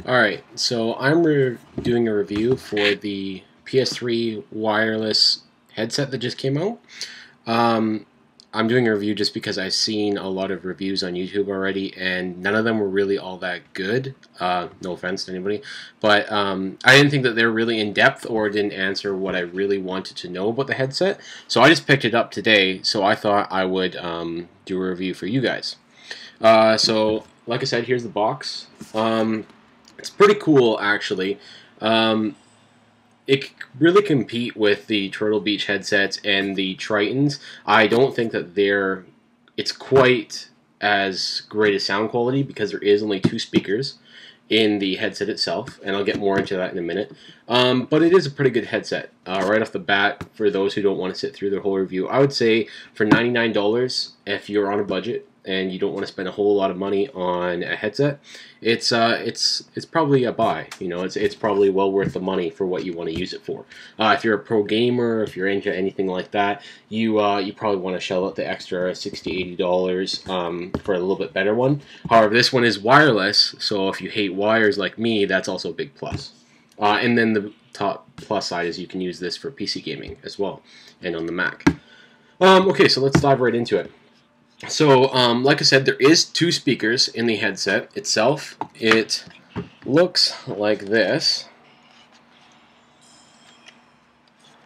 Alright, so I'm doing a review for the PS3 wireless headset that just came out. Um, I'm doing a review just because I've seen a lot of reviews on YouTube already, and none of them were really all that good. No offense to anybody, but I didn't think that they were really in depth or didn't answer what I really wanted to know about the headset. So I just picked it up today, so I thought I would do a review for you guys. So, like I said, here's the box. It's pretty cool, actually. It really compete with the Turtle Beach headsets and the Tritons. I don't think that it's quite as great a sound quality because there is only 2 speakers in the headset itself, and I'll get more into that in a minute. But it is a pretty good headset. Right off the bat, for those who don't want to sit through the whole review, I would say for $99, if you're on a budget and you don't want to spend a whole lot of money on a headset, it's probably a buy. You know, it's probably well worth the money for what you want to use it for. If you're a pro gamer, if you're into anything like that, you probably want to shell out the extra $60–80 for a little bit better one. However, this one is wireless, so if you hate wires like me, that's also a big plus. And then the top plus side is you can use this for PC gaming as well, and on the Mac. Okay, so let's dive right into it. So, like I said, there is 2 speakers in the headset itself. It looks like this.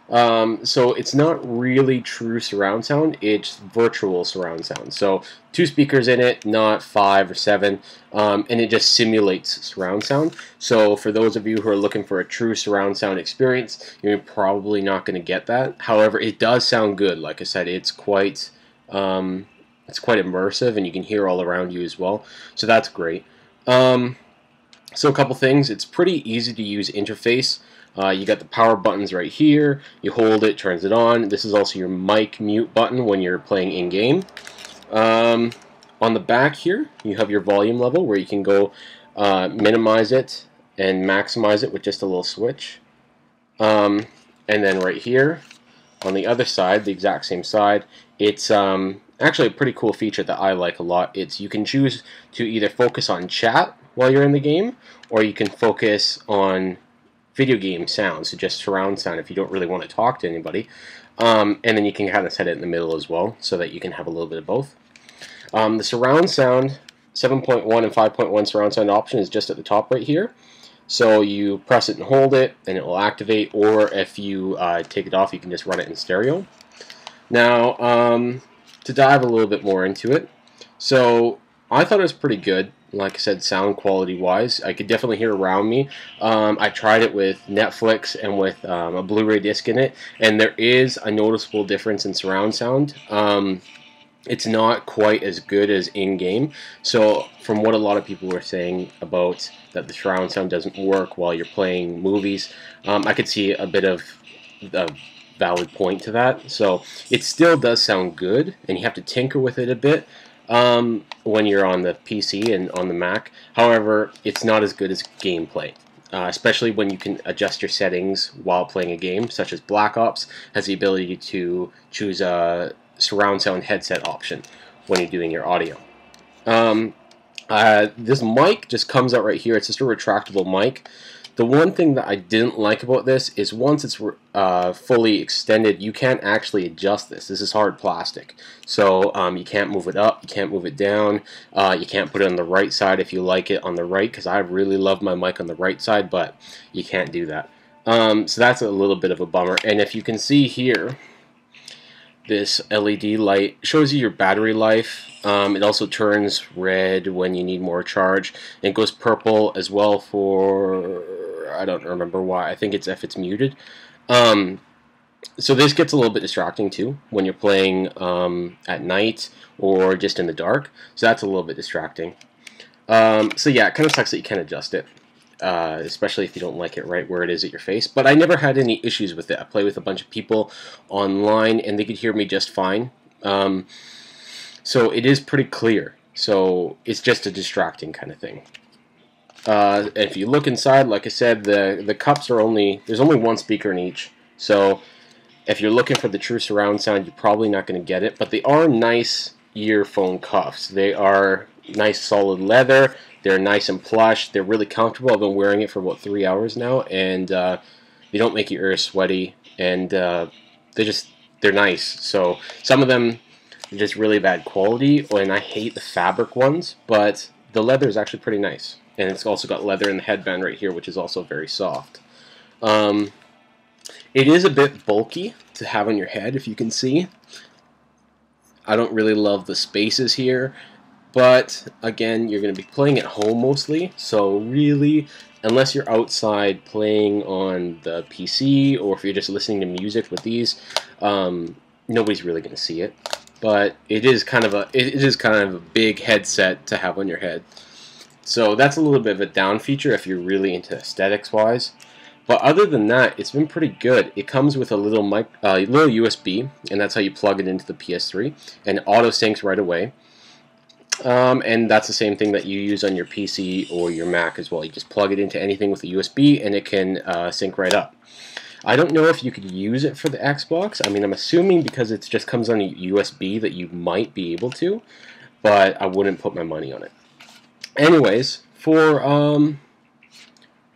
So it's not really true surround sound, it's virtual surround sound. So 2 speakers in it, not 5 or 7, and it just simulates surround sound. So for those of you who are looking for a true surround sound experience, you're probably not going to get that. However, it does sound good. Like I said, it's quite immersive, and you can hear all around you as well. So that's great. So a couple things. It's pretty easy to use interface. You got the power buttons right here. You hold it, turns it on. This is also your mic mute button when you're playing in-game. On the back here, you have your volume level where you can go minimize it and maximize it with just a little switch. And then right here, on the other side, the exact same side, it's actually a pretty cool feature that I like a lot. You can choose to either focus on chat while you're in the game, or you can focus on video game sound, so just surround sound if you don't really want to talk to anybody. And then you can kind of set it in the middle as well, so that you can have a little bit of both. The surround sound, 7.1 and 5.1 surround sound option is just at the top right here. So you press it and hold it, and it will activate, or if you take it off, you can just run it in stereo. Now, to dive a little bit more into it, so I thought it was pretty good. Like I said, sound quality wise, I could definitely hear around me. I tried it with Netflix and with a Blu-ray disc in it, and there is a noticeable difference in surround sound. It's not quite as good as in-game. So from what a lot of people were saying about that the surround sound doesn't work while you're playing movies, I could see a bit of a valid point to that. So it still does sound good, and you have to tinker with it a bit when you're on the PC and on the Mac. However, it's not as good as gameplay. Especially when you can adjust your settings while playing a game, such as Black Ops has the ability to choose a surround sound headset option when you're doing your audio. This mic just comes out right here. It's just a retractable mic. The one thing that I didn't like about this is once it's fully extended, you can't actually adjust this. This is hard plastic. So you can't move it up, you can't move it down, you can't put it on the right side if you like it on the right, because I really love my mic on the right side, but you can't do that. So that's a little bit of a bummer. And if you can see here, this LED light shows you your battery life. It also turns red when you need more charge. It goes purple as well for, I don't remember why. I think it's if it's muted. So this gets a little bit distracting too when you're playing at night or just in the dark. So that's a little bit distracting. So yeah, it kind of sucks that you can't adjust it. Especially if you don't like it right where it is at your face. But I never had any issues with it. I play with a bunch of people online, and they could hear me just fine. So it is pretty clear. So it's just a distracting kind of thing. If you look inside, like I said, the cups are there's only 1 speaker in each. So if you're looking for the true surround sound, you're probably not going to get it. But they are nice earphone cuffs. They are nice solid leather. They're nice and plush. They're really comfortable. I've been wearing it for about 3 hours now, and they don't make your ears sweaty, and they're nice. So some of them are just really bad quality, and I hate the fabric ones, but the leather is actually pretty nice. And it's also got leather in the headband right here, which is also very soft. It is a bit bulky to have on your head, if you can see. I don't really love the spaces here, but again, you're going to be playing at home mostly, so really, unless you're outside playing on the PC, or if you're just listening to music with these, nobody's really going to see it. But it is kind of a big headset to have on your head. So that's a little bit of a down feature if you're really into aesthetics wise. But other than that, it's been pretty good. It comes with a little little USB, and that's how you plug it into the PS3, and it auto syncs right away. And that's the same thing that you use on your PC or your Mac as well. You just plug it into anything with a USB, and it can sync right up. I don't know if you could use it for the Xbox. I mean, I'm assuming because it just comes on a USB that you might be able to, but I wouldn't put my money on it. Anyways, for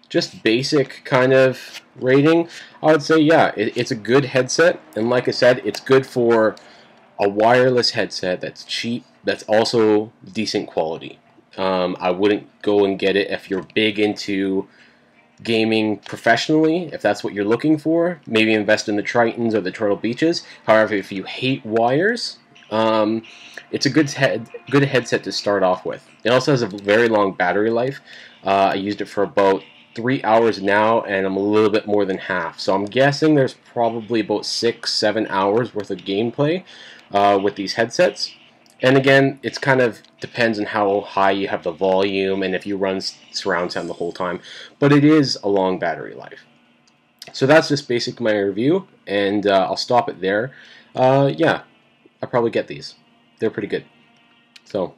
just basic kind of rating, I would say, yeah, it's a good headset, and like I said, it's good for a wireless headset that's cheap, that's also decent quality. I wouldn't go and get it if you're big into gaming professionally, if that's what you're looking for. Maybe invest in the Tritons or the Turtle Beaches. However, if you hate wires, it's a good headset to start off with. It also has a very long battery life. I used it for about 3 hours now, and I'm a little bit more than half. So I'm guessing there's probably about 6-7 hours worth of gameplay with these headsets. And again, it's kind of depends on how high you have the volume and if you run surround sound the whole time. But it is a long battery life. So that's just basically my review, and I'll stop it there. Yeah, I'll probably get these. They're pretty good. So